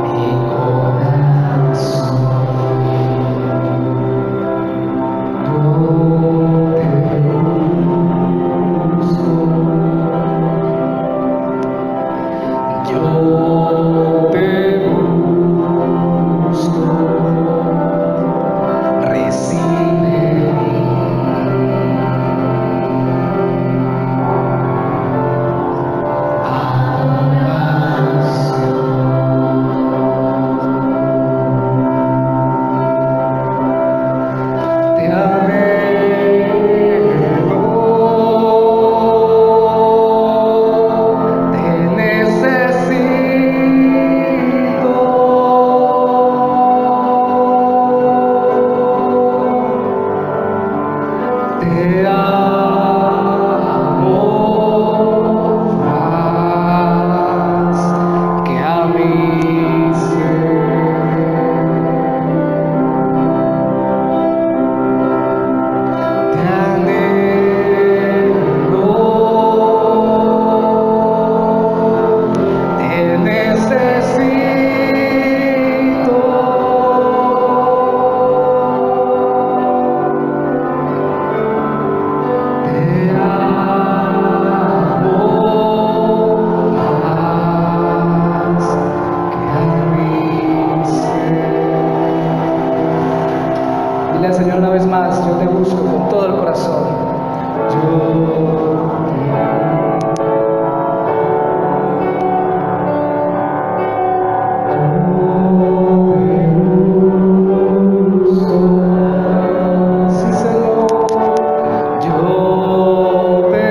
mi corazón. Yo te busco. Señor, una vez más, yo te busco con todo el corazón. Sí, Señor, yo te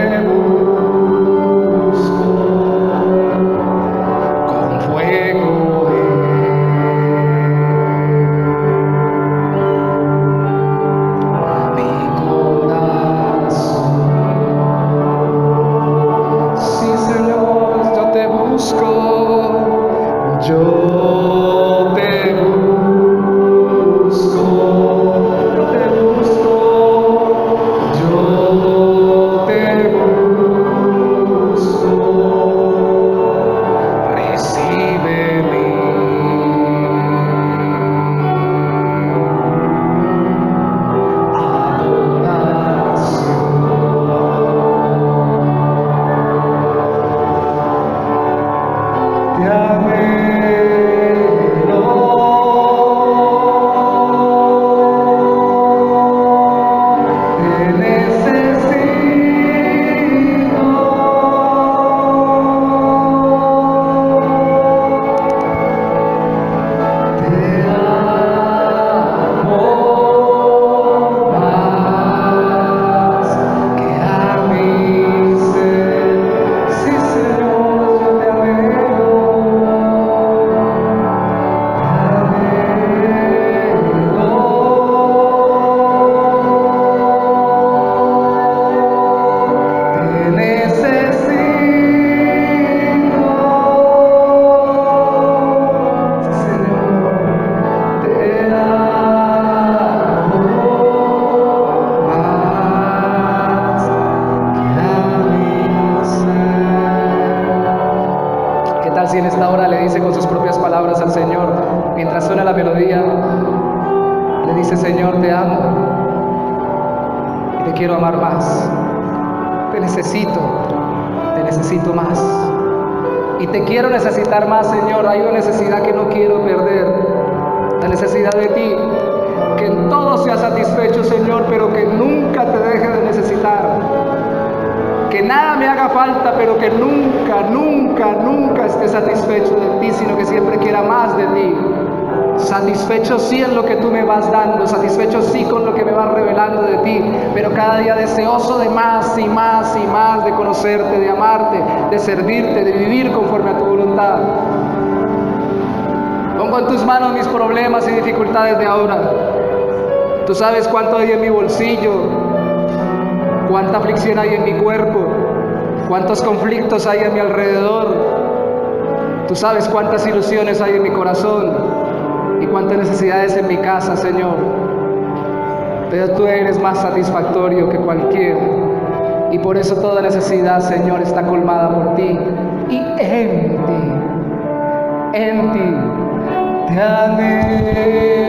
busco con fuego. Sí, Señor, yo te busco, yo te busco, yo te busco, yo te busco, recibe mi Si en esta hora le dice con sus propias palabras al Señor, mientras suena la melodía, le dice: Señor, te amo y te quiero amar más, te necesito más y te quiero necesitar más, Señor. Hay una necesidad que no quiero perder, la necesidad de ti, que en todo sea satisfecho, Señor, pero que nunca te deje de necesitar. Que nada me haga falta, pero que nunca, nunca, nunca esté satisfecho de ti, sino que siempre quiera más de ti. Satisfecho sí en lo que tú me vas dando, satisfecho sí con lo que me vas revelando de ti, pero cada día deseoso de más y más y más, de conocerte, de amarte, de servirte, de vivir conforme a tu voluntad. Pongo en tus manos mis problemas y dificultades de ahora. Tú sabes cuánto hay en mi bolsillo, cuánta aflicción hay en mi cuerpo, cuántos conflictos hay a mi alrededor. Tú sabes cuántas ilusiones hay en mi corazón y cuántas necesidades en mi casa, Señor. Pero tú eres más satisfactorio que cualquiera, y por eso toda necesidad, Señor, está colmada por ti. Y en ti te anhelo.